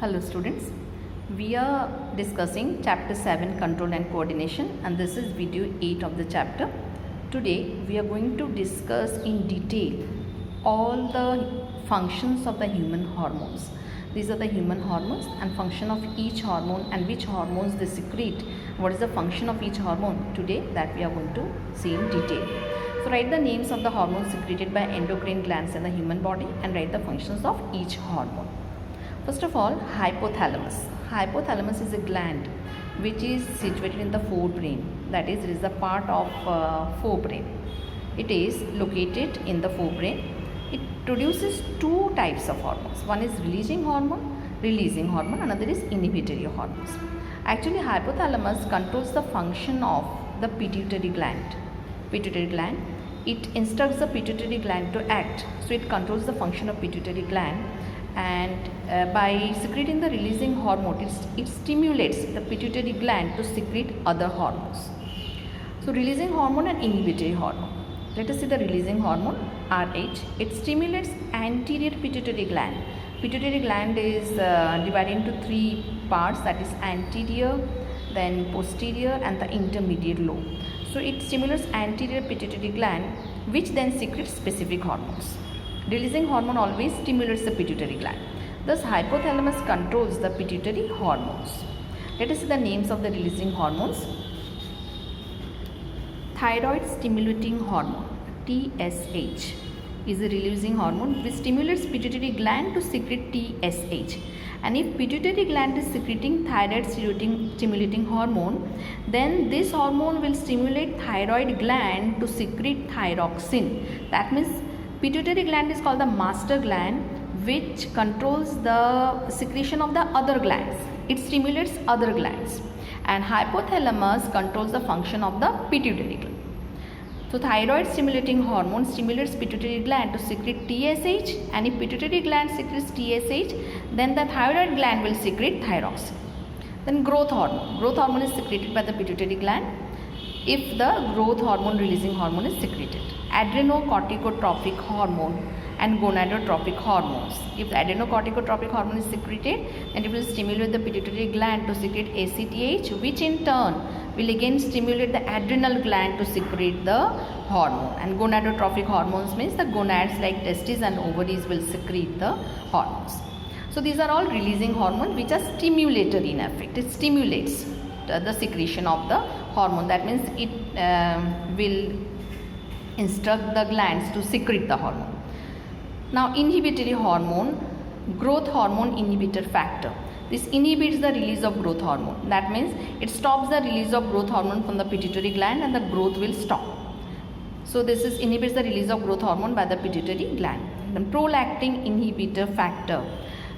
Hello students, we are discussing chapter 7 control and coordination and this is video 8 of the chapter. Today we are going to discuss in detail all the functions of the human hormones. These are the human hormones and function of each hormone and which hormones they secrete. What is the function of each hormone today that we are going to see in detail. So write the names of the hormones secreted by endocrine glands in the human body and write the functions of each hormone. First of all, hypothalamus. Hypothalamus is a gland which is situated in the forebrain. That is, it is a part of forebrain. It is located in the forebrain. It produces two types of hormones. One is releasing hormone, another is inhibitory hormones. Actually, hypothalamus controls the function of the pituitary gland. It instructs the pituitary gland to act. So it controls the function of pituitary gland. And by secreting the releasing hormone, it stimulates the pituitary gland to secrete other hormones. So releasing hormone and inhibitory hormone. Let us see the releasing hormone, RH. It stimulates anterior pituitary gland. Pituitary gland is divided into three parts, that is anterior, then posterior and the intermediate lobe. So it stimulates anterior pituitary gland which then secretes specific hormones. Releasing hormone always stimulates the pituitary gland. Thus, hypothalamus controls the pituitary hormones. Let us see the names of the releasing hormones. Thyroid stimulating hormone, TSH, is a releasing hormone which stimulates pituitary gland to secrete TSH. And if pituitary gland is secreting thyroid stimulating hormone, then this hormone will stimulate thyroid gland to secrete thyroxine. That means pituitary gland is called the master gland which controls the secretion of the other glands. It stimulates other glands and hypothalamus controls the function of the pituitary gland. So thyroid stimulating hormone stimulates pituitary gland to secrete TSH, and if pituitary gland secretes TSH, then the thyroid gland will secrete thyroxine. Then growth hormone. Growth hormone is secreted by the pituitary gland if the growth hormone releasing hormone is secreted. Adrenocorticotropic hormone and gonadotropic hormones. If the adrenocorticotropic hormone is secreted, then it will stimulate the pituitary gland to secrete ACTH, which in turn will again stimulate the adrenal gland to secrete the hormone. And gonadotropic hormones means the gonads like testes and ovaries will secrete the hormones. So these are all releasing hormones which are stimulatory in effect. It stimulates the secretion of the hormone. That means it will instruct the glands to secrete the hormone. Now inhibitory hormone, growth hormone inhibitor factor. This inhibits the release of growth hormone. That means it stops the release of growth hormone from the pituitary gland and the growth will stop. So this inhibits the release of growth hormone by the pituitary gland. Then prolactin inhibitor factor.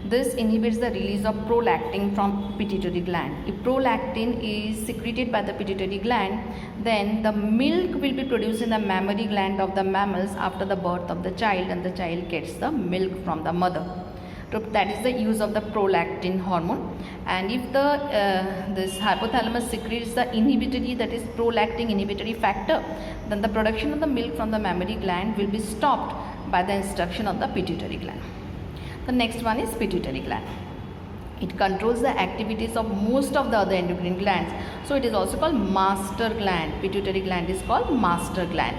This inhibits the release of prolactin from pituitary gland. If prolactin is secreted by the pituitary gland, then the milk will be produced in the mammary gland of the mammals after the birth of the child, and the child gets the milk from the mother. So that is the use of the prolactin hormone. And if this hypothalamus secretes the inhibitory, that is prolactin inhibitory factor, then the production of the milk from the mammary gland will be stopped by the instruction of the pituitary gland. The next one is pituitary gland. It controls the activities of most of the other endocrine glands. So it is also called master gland. Pituitary gland is called master gland.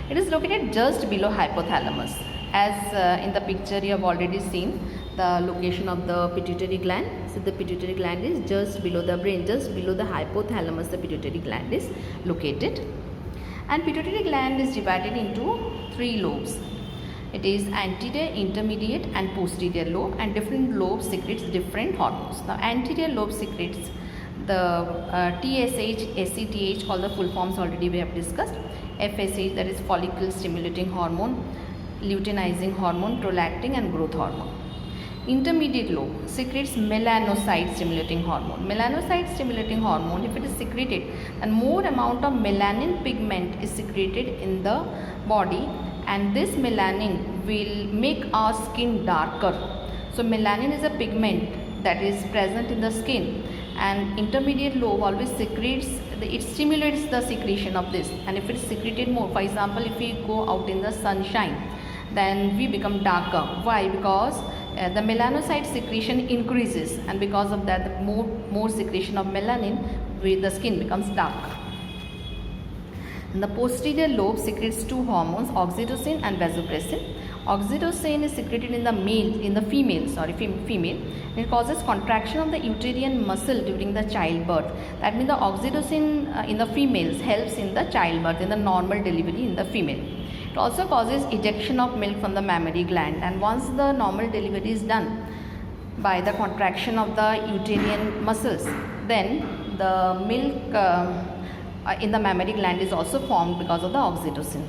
It is located just below hypothalamus. As in the picture you have already seen the location of the pituitary gland. So the pituitary gland is just below the brain, just below the hypothalamus the pituitary gland is located. And pituitary gland is divided into three lobes. It is anterior, intermediate and posterior lobe, and different lobes secretes different hormones. Now anterior lobe secretes the TSH, ACTH, all the full forms already we have discussed. FSH, that is follicle stimulating hormone, luteinizing hormone, prolactin and growth hormone. Intermediate lobe secretes melanocyte stimulating hormone. Melanocyte stimulating hormone, if it is secreted, then more amount of melanin pigment is secreted in the body, and this melanin will make our skin darker. So melanin is a pigment that is present in the skin, and intermediate lobe always secretes, it stimulates the secretion of this. And if it is secreted more, for example, if we go out in the sunshine, then we become darker. Why? Because the melanocyte secretion increases, and because of that the more secretion of melanin, the skin becomes dark. And the posterior lobe secretes two hormones, oxytocin and vasopressin. Oxytocin is secreted in the female. It causes contraction of the uterine muscle during the childbirth. That means the oxytocin in the females helps in the childbirth, in the normal delivery in the female. It also causes ejection of milk from the mammary gland, and once the normal delivery is done by the contraction of the uterine muscles, then the milk in the mammary gland is also formed because of the oxytocin.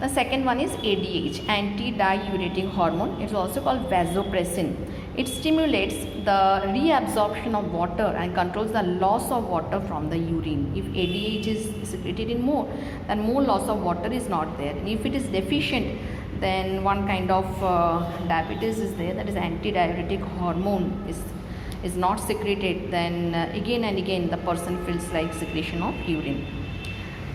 The second one is ADH, anti-diuretic hormone. It is also called vasopressin. It stimulates the reabsorption of water and controls the loss of water from the urine. If ADH is secreted in more, then more loss of water is not there. And if it is deficient, then one kind of diabetes is there, that is anti-diuretic hormone is not secreted, then again and again the person feels like secretion of urine.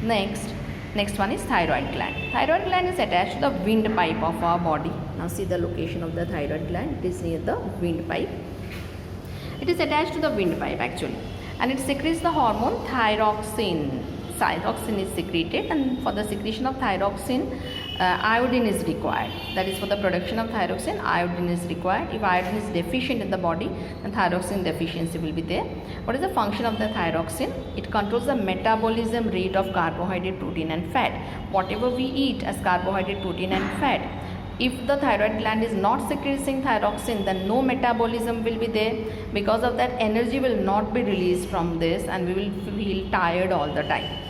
Next one is thyroid gland. Thyroid gland is attached to the windpipe of our body. Now see the location of the thyroid gland. It is near the windpipe. It is attached to the windpipe actually, and it secretes the hormone thyroxine. Thyroxine is secreted, and for the secretion of thyroxine, iodine is required. That is, for the production of thyroxine, iodine is required. If iodine is deficient in the body, then thyroxine deficiency will be there. What is the function of the thyroxine? It controls the metabolism rate of carbohydrate, protein and fat. Whatever we eat as carbohydrate, protein and fat, if the thyroid gland is not secreting thyroxine, then no metabolism will be there. Because of that, energy will not be released from this, and we will feel tired all the time.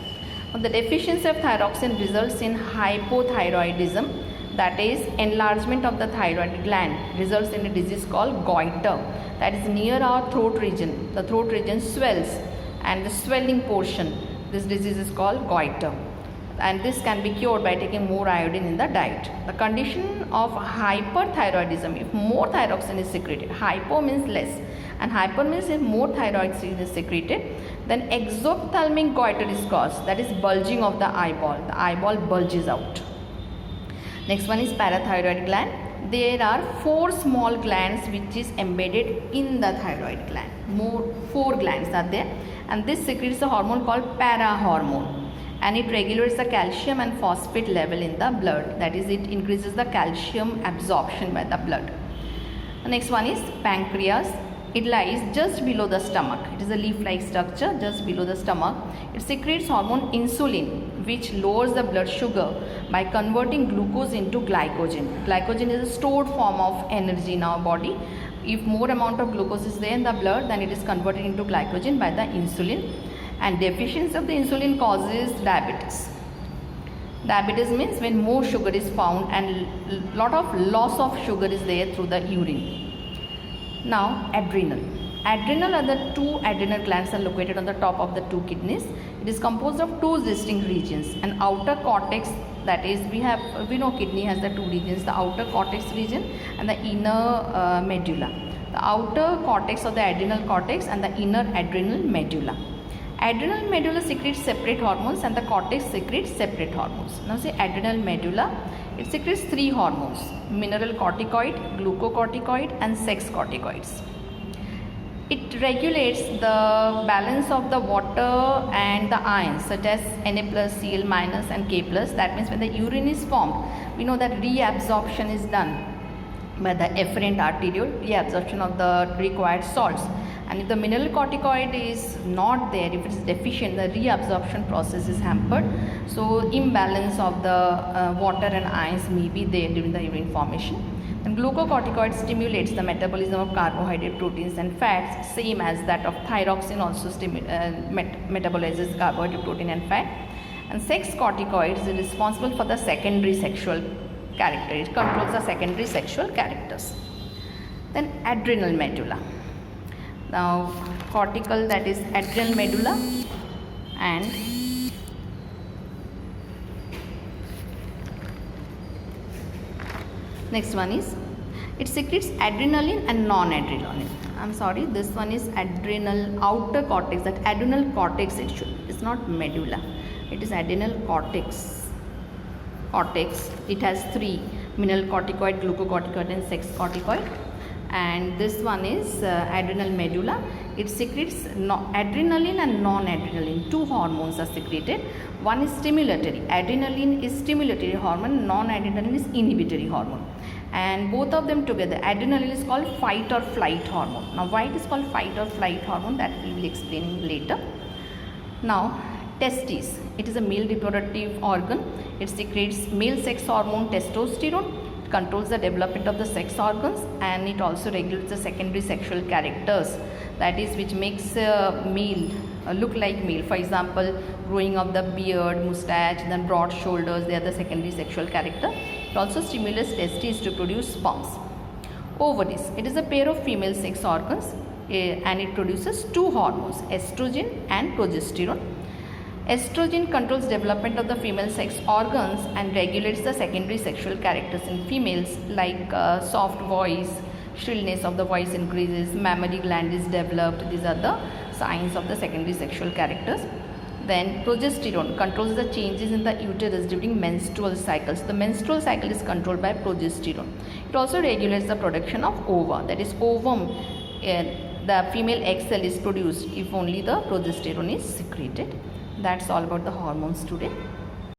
The deficiency of thyroxine results in hypothyroidism, that is enlargement of the thyroid gland, results in a disease called goiter, that is near our throat region. The throat region swells, and the swelling portion, this disease is called goiter, and this can be cured by taking more iodine in the diet. The condition of hyperthyroidism, if more thyroxine is secreted, hypo means less and hyper means if more thyroxine is secreted, then exophthalmic goiter is caused, that is bulging of the eyeball bulges out. Next one is parathyroid gland. There are 4 small glands which is embedded in the thyroid gland. 4 glands are there, and this secretes a hormone called parahormone, and it regulates the calcium and phosphate level in the blood, that is it increases the calcium absorption by the blood. The next one is pancreas. It lies just below the stomach. It is a leaf-like structure just below the stomach. It secretes hormone insulin, which lowers the blood sugar by converting glucose into glycogen. Glycogen is a stored form of energy in our body. If more amount of glucose is there in the blood, then it is converted into glycogen by the insulin. And deficiency of the insulin causes diabetes. Diabetes means when more sugar is found and lot of loss of sugar is there through the urine. Now adrenal. Adrenal are the 2 adrenal glands are located on the top of the 2 kidneys. It is composed of 2 distinct regions. An outer cortex, that is we know kidney has the 2 regions, the outer cortex region and the inner medulla. The outer cortex of the adrenal cortex and the inner adrenal medulla. Adrenal medulla secretes separate hormones and the cortex secretes separate hormones. Now see adrenal medulla, it secretes 3 hormones: mineral corticoid, glucocorticoid and sex corticoids. It regulates the balance of the water and the ions such as Na+, Cl- and K+. That means when the urine is formed, we know that reabsorption is done by the efferent arteriole, reabsorption of the required salts. And if the mineral corticoid is not there, if it is deficient, the reabsorption process is hampered. So imbalance of the water and ions may be there during the urine formation. And glucocorticoid stimulates the metabolism of carbohydrate, proteins and fats, same as that of thyroxine also metabolizes carbohydrate, protein and fat. And sex corticoid is responsible for the secondary sexual character. It controls the secondary sexual characters. Then adrenal medulla. Now cortical, that is adrenal medulla, and next one is it secretes adrenaline and non-adrenaline. I'm sorry, this one is adrenal outer cortex, that adrenal cortex it's not medulla, it is adrenal cortex. It has 3: mineral corticoid, glucocorticoid and sex corticoid. and this one is adrenal medulla. It secretes adrenaline and non-adrenaline. Two hormones are secreted. One is stimulatory. Adrenaline is stimulatory hormone, non-adrenaline is inhibitory hormone. And both of them together, adrenaline is called fight or flight hormone. Now why it is called fight or flight hormone, that we will be explaining later. Now testes, it is a male reproductive organ. It secretes male sex hormone testosterone. It controls the development of the sex organs, and it also regulates the secondary sexual characters, that is which makes male look like male. For example, growing of the beard, mustache, then broad shoulders, they are the secondary sexual character. It also stimulates testes to produce sperms. Ovaries, it is a pair of female sex organs and it produces two hormones, estrogen and progesterone. Estrogen controls development of the female sex organs and regulates the secondary sexual characters in females, like soft voice, shrillness of the voice increases, mammary gland is developed. These are the signs of the secondary sexual characters. Then progesterone controls the changes in the uterus during menstrual cycles. The menstrual cycle is controlled by progesterone. It also regulates the production of ova, that is ovum. The female egg cell is produced if only the progesterone is secreted. That's all about the hormones today.